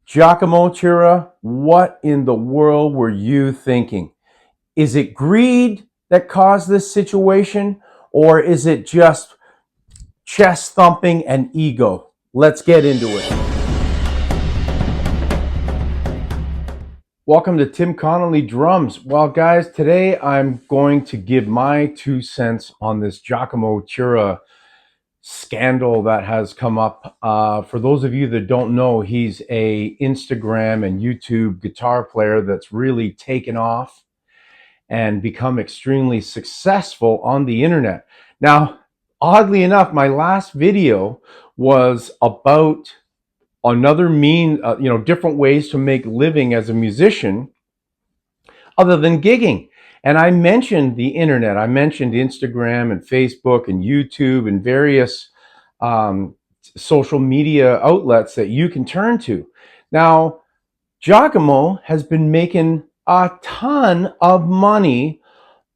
Giacomo Turra, what in the world were you thinking? Is it greed that caused this situation, or is it just chest thumping and ego? Let's get into it. Welcome to Tim Connolly Drums. Well, guys, today I'm going to give my 2 cents on this Giacomo Turra scandal that has come up. For those of you that don't know, he's a Instagram and YouTube guitar player that's really taken off and become extremely successful on the internet. Now, oddly enough, my last video was about another different ways to make living as a musician other than gigging. And I mentioned the internet. I mentioned Instagram and Facebook and YouTube and various social media outlets that you can turn to. Now, Giacomo has been making a ton of money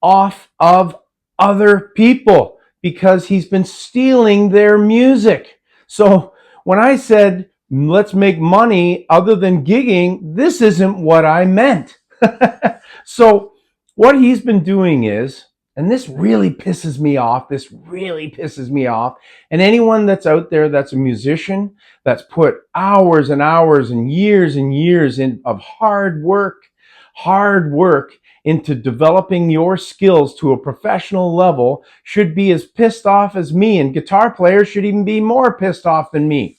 off of other people because he's been stealing their music. So when I said, let's make money other than gigging, this isn't what I meant. So what he's been doing is, and this really pisses me off, and anyone that's out there that's a musician, that's put hours and hours and years of hard work into developing your skills to a professional level, should be as pissed off as me, and guitar players should even be more pissed off than me.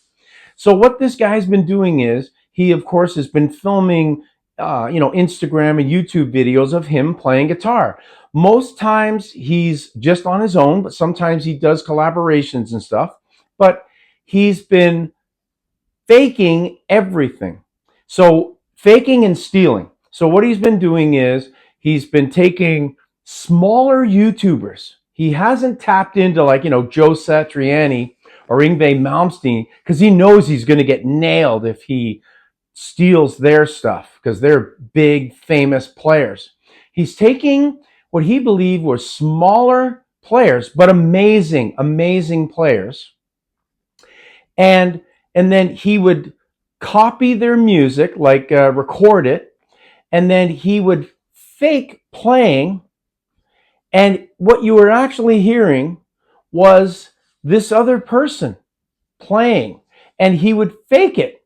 So what this guy's been doing is, he of course has been filming Instagram and YouTube videos of him playing guitar. Most times he's just on his own, but sometimes he does collaborations and stuff. But he's been faking everything. So faking and stealing. So what he's been doing is, he's been taking smaller YouTubers. He hasn't tapped into Joe Satriani or Yngwie Malmsteen, because he knows he's going to get nailed if he steals their stuff, because they're big, famous players. He's taking what he believed were smaller players, but amazing players. And then he would copy their music, record it, and then he would fake playing. And what you were actually hearing was this other person playing, and he would fake it.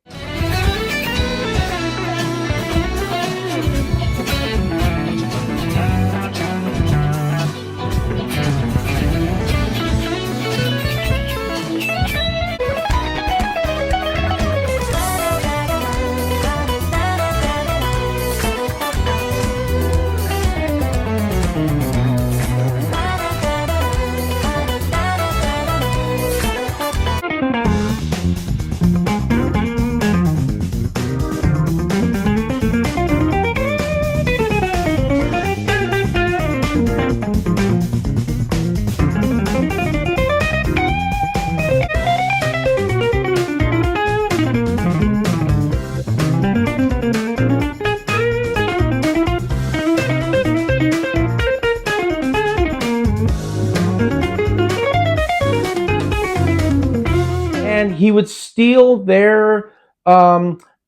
And he would steal their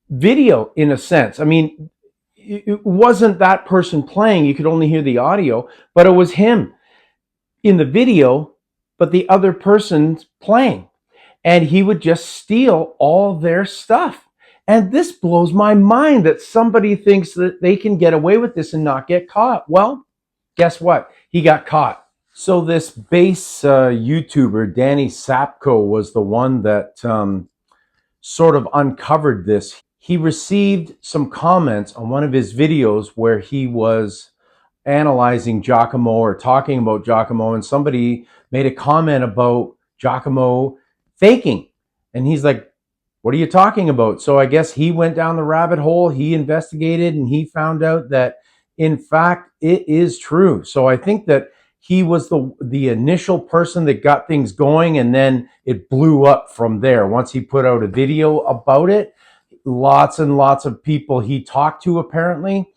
video, in a sense. I mean, it wasn't that person playing. You could only hear the audio, but it was him in the video, but the other person's playing. And he would just steal all their stuff. And this blows my mind that somebody thinks that they can get away with this and not get caught. Well, guess what? He got caught. So this bass YouTuber, Danny Sapko, was the one that sort of uncovered this. He received some comments on one of his videos where he was analyzing Giacomo or talking about Giacomo, and somebody made a comment about Giacomo faking. And he's like, what are you talking about? So I guess he went down the rabbit hole, he investigated, and he found out that, in fact, it is true. So I think that he was the initial person that got things going, and then it blew up from there. Once he put out a video about it, lots and lots of people he talked to, apparently,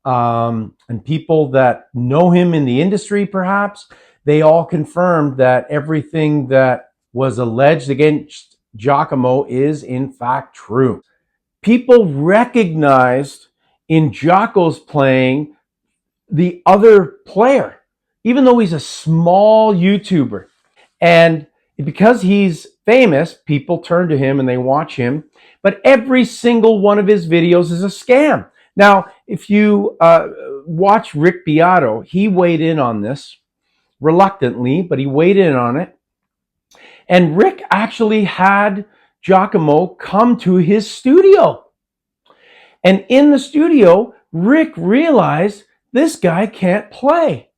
and people that know him in the industry, perhaps, they all confirmed that everything that was alleged against Giacomo is in fact true. people recognized in Jocko's playing the other player, even though he's a small YouTuber. And because he's famous, people turn to him and they watch him. But every single one of his videos is a scam. Now, if you watch Rick Beato, he weighed in on this reluctantly, but he weighed in on it. And Rick actually had Giacomo come to his studio. And in the studio, Rick realized this guy can't play.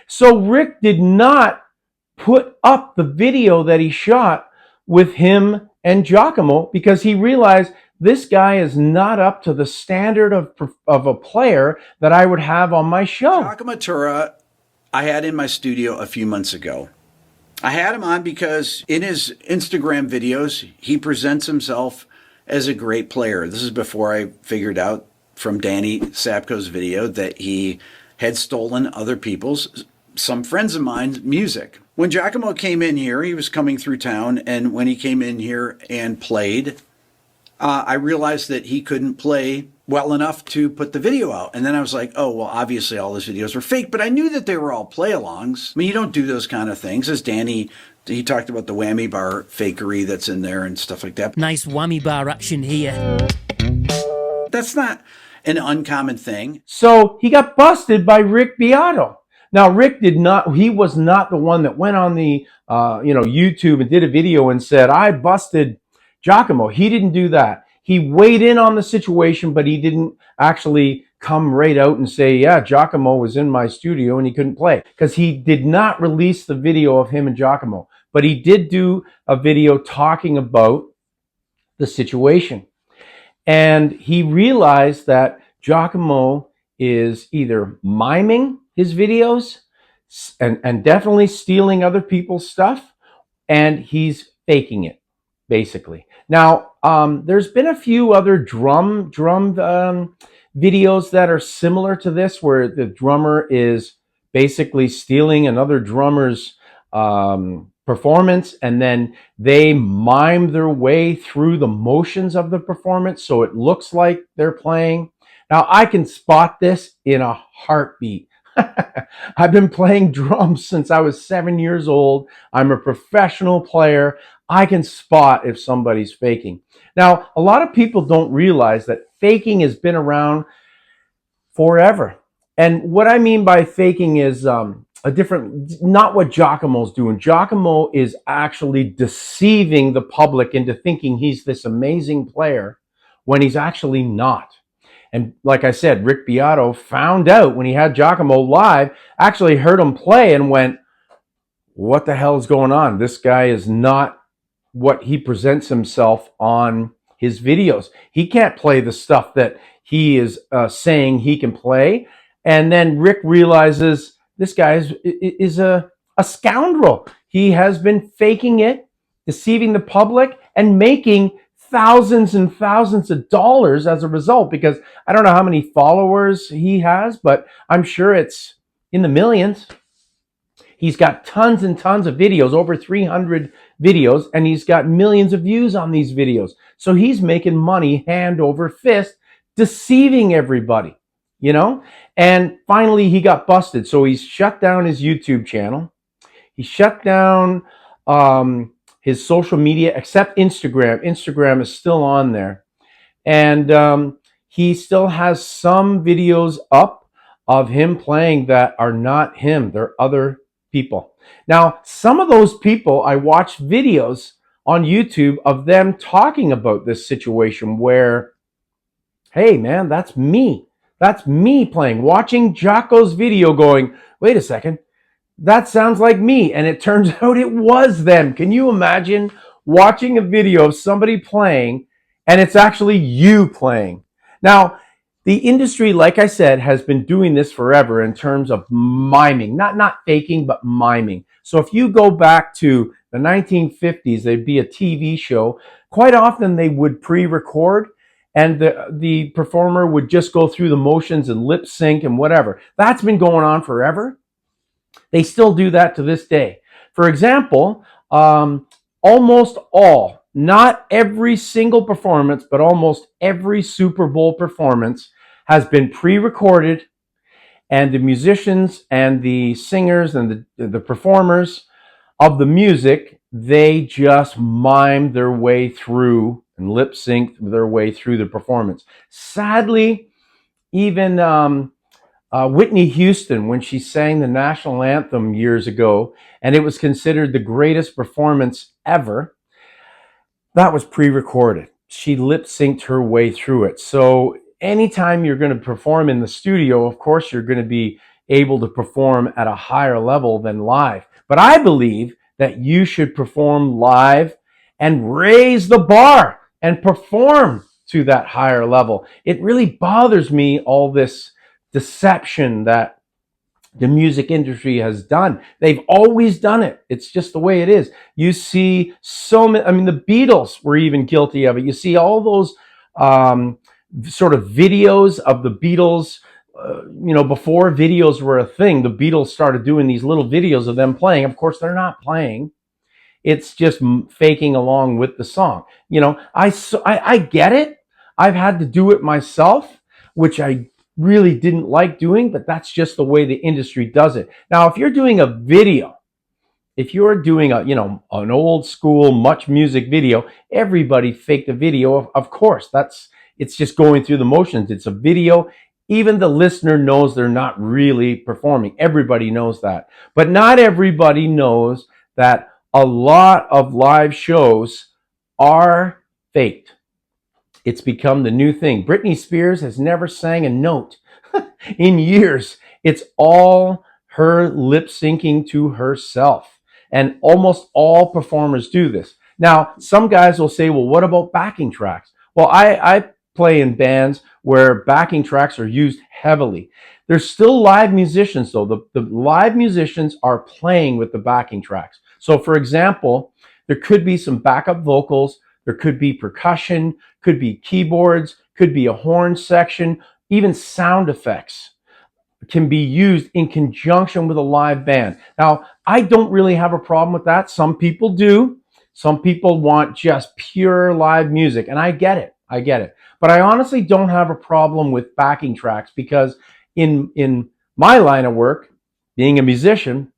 So Rick did not put up the video that he shot with him and Giacomo because he realized this guy is not up to the standard of a player that I would have on my show. Giacomo Turra, I had in my studio a few months ago. I had him on because in his Instagram videos, he presents himself as a great player. This is before I figured out from Danny Sapko's video that he had stolen other people's, some friends of mine's, music. When Giacomo came in here, he was coming through town, and when he came in here and played, I realized that he couldn't play well enough to put the video out. And then I was like, oh, well, obviously all his videos were fake, but I knew that they were all play-alongs. I mean, you don't do those kind of things. As Danny, he talked about the whammy bar fakery that's in there and stuff like that. Nice whammy bar action here. That's not an uncommon thing. So he got busted by Rick Beato. Now, Rick he was not the one that went on the, YouTube and did a video and said, I busted Giacomo. He didn't do that. He weighed in on the situation, but he didn't actually come right out and say, yeah, Giacomo was in my studio and he couldn't play, because he did not release the video of him and Giacomo, but he did do a video talking about the situation. And he realized that Giacomo is either miming his videos and definitely stealing other people's stuff, and he's faking it, basically. Now, there's been a few other drum videos that are similar to this, where the drummer is basically stealing another drummer's performance, and then they mime their way through the motions of the performance so it looks like they're playing. Now, I can spot this in a heartbeat. I've been playing drums since I was 7 years old. I'm a professional player. I can spot if somebody's faking. Now, a lot of people don't realize that faking has been around forever. And what I mean by faking is not what Giacomo's doing. Giacomo is actually deceiving the public into thinking he's this amazing player when he's actually not. And like I said, Rick Beato found out when he had Giacomo live, actually heard him play and went, what the hell is going on? This guy is not what he presents himself on his videos. He can't play the stuff that he is saying he can play. And then Rick realizes this guy is a scoundrel. He has been faking it, deceiving the public, and making thousands and thousands of dollars as a result, because I don't know how many followers he has, but I'm sure it's in the millions. He's got tons and tons of videos, over 300 videos, and he's got millions of views on these videos. So he's making money hand over fist, deceiving everybody, you know? And finally, he got busted. So he's shut down his YouTube channel. He shut down his social media, except Instagram. Instagram is still on there. And he still has some videos up of him playing that are not him. They're other people. Now, some of those people, I watched videos on YouTube of them talking about this situation where, hey, man, that's me. That's me playing, watching Giacomo's video going, wait a second, that sounds like me. And it turns out it was them. Can you imagine watching a video of somebody playing and it's actually you playing? Now, the industry, like I said, has been doing this forever in terms of miming, not faking, but miming. So if you go back to the 1950s, there'd be a TV show. Quite often they would pre-record, and the performer would just go through the motions and lip sync and whatever. That's been going on forever. They still do that to this day. For example, almost all not every single performance, but almost every Super Bowl performance has been pre-recorded, and the musicians and the singers and the performers of the music, they just mime their way through and lip sync their way through the performance. Sadly, even Whitney Houston, when she sang the national anthem years ago, and it was considered the greatest performance ever, that was pre-recorded. She lip synced her way through it. So anytime you're going to perform in the studio, of course, you're going to be able to perform at a higher level than live. But I believe that you should perform live and raise the bar and perform to that higher level. It really bothers me, all this deception that the music industry has done. They've always done it. It's just the way it is. You see so many, I mean, the Beatles were even guilty of it. You see all those sort of videos of the Beatles, before videos were a thing. The Beatles started doing these little videos of them playing. Of course, they're not playing. It's just faking along with the song. I get it. I've had to do it myself, which I really didn't like doing, but that's just the way the industry does it. Now, if you're doing a video, if you're doing an old school much music video, everybody faked the video. Of course, it's just going through the motions. It's a video. Even the listener knows they're not really performing. Everybody knows that. But not everybody knows that a lot of live shows are faked. It's become the new thing. Britney Spears has never sang a note in years. It's all her lip syncing to herself. And almost all performers do this. Now, some guys will say, well, what about backing tracks? Well, I play in bands where backing tracks are used heavily. There's still live musicians, though. The live musicians are playing with the backing tracks. So, for example, there could be some backup vocals. There could be percussion, could be keyboards, could be a horn section, even sound effects can be used in conjunction with a live band. Now, I don't really have a problem with that. Some people do. Some people want just pure live music, and I get it. But I honestly don't have a problem with backing tracks, because in my line of work, being a musician,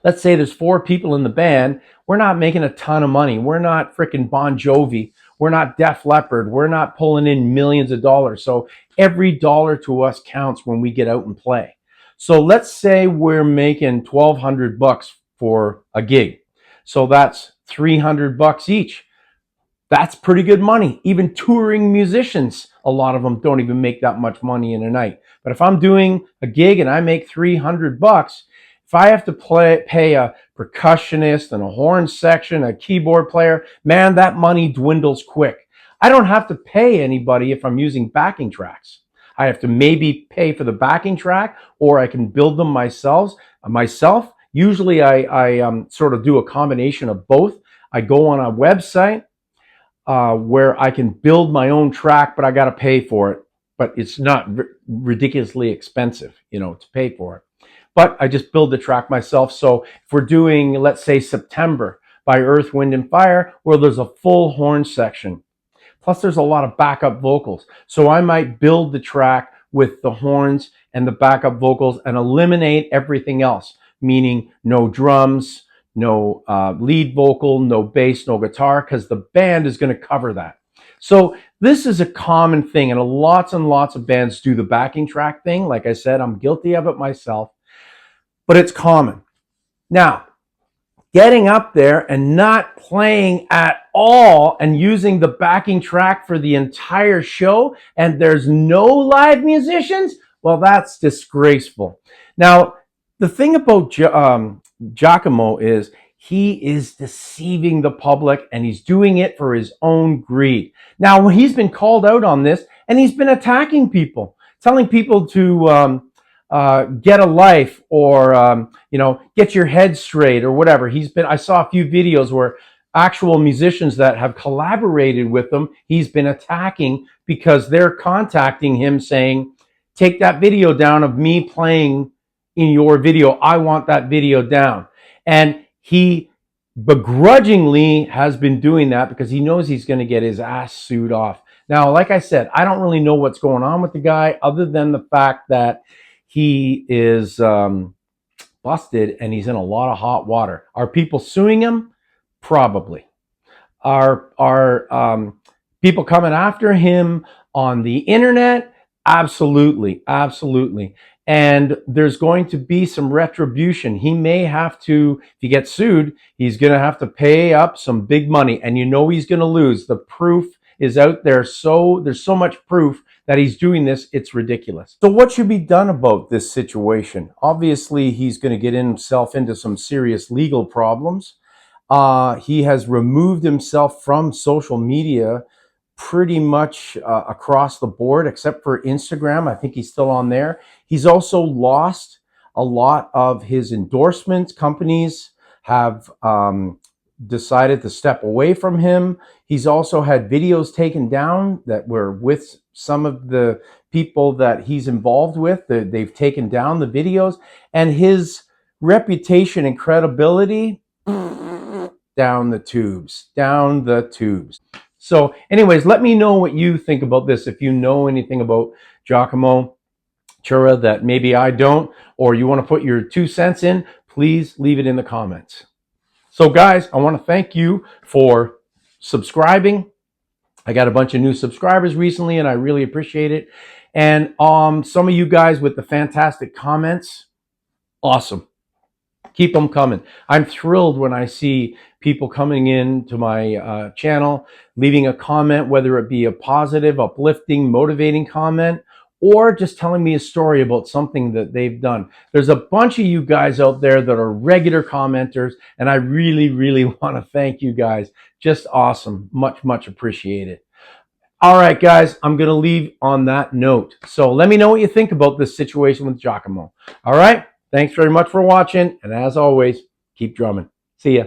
let's say there's 4 people in the band. We're not making a ton of money. We're not freaking Bon Jovi. We're not Def Leppard. We're not pulling in millions of dollars. So every dollar to us counts when we get out and play. So let's say we're making $1,200 for a gig. So that's $300 each. That's pretty good money. Even touring musicians, a lot of them don't even make that much money in a night. But if I'm doing a gig and I make $300, if I have to pay a percussionist and a horn section, a keyboard player, man, that money dwindles quick. I don't have to pay anybody if I'm using backing tracks. I have to maybe pay for the backing track, or I can build them myself. Usually I sort of do a combination of both. I go on a website where I can build my own track, but I got to pay for it. But it's not ridiculously expensive, to pay for it. But I just build the track myself. So if we're doing, let's say, September by Earth, Wind, and Fire, where there's a full horn section, plus there's a lot of backup vocals. So I might build the track with the horns and the backup vocals and eliminate everything else, meaning no drums, no lead vocal, no bass, no guitar, because the band is going to cover that. So this is a common thing, and lots of bands do the backing track thing. Like I said, I'm guilty of it myself. But it's common. Now, getting up there and not playing at all and using the backing track for the entire show, and there's no live musicians, well, that's disgraceful. Now, the thing about Giacomo is he is deceiving the public, and he's doing it for his own greed. Now, he's been called out on this, and he's been attacking people, telling people to get a life, or get your head straight, or whatever. I saw a few videos where actual musicians that have collaborated with him, he's been attacking because they're contacting him saying, take that video down of me playing in your video. I want that video down. And he begrudgingly has been doing that because he knows he's going to get his ass sued off. Now, like I said, I don't really know what's going on with the guy other than the fact that he is busted and he's in a lot of hot water. Are people suing him? Probably. Are people coming after him on the internet? Absolutely, absolutely. And there's going to be some retribution. He may have to, if he gets sued, he's going to have to pay up some big money, and you know he's going to lose. The proof is out there, so there's so much proof that he's doing this, it's ridiculous. So what should be done about this situation? Obviously, he's going to get himself into some serious legal problems. He has removed himself from social media pretty much across the board, except for Instagram. I think he's still on there. He's also lost a lot of his endorsements. Companies have decided to step away from him. He's also had videos taken down that were with some of the people that he's involved with. They've taken down the videos, and his reputation and credibility down the tubes, down the tubes. So anyways, let me know what you think about this. If you know anything about Giacomo Turra that maybe I don't, or you want to put your 2 cents in, please leave it in the comments. So guys, I want to thank you for subscribing. I got a bunch of new subscribers recently and I really appreciate it. And some of you guys with the fantastic comments, awesome. Keep them coming. I'm thrilled when I see people coming in to my channel, leaving a comment, whether it be a positive, uplifting, motivating comment, or just telling me a story about something that they've done. There's a bunch of you guys out there that are regular commenters, and I really, really want to thank you guys. Just awesome. Much, much appreciated. All right, guys, I'm going to leave on that note. So let me know what you think about this situation with Giacomo. All right? Thanks very much for watching, and as always, keep drumming. See ya.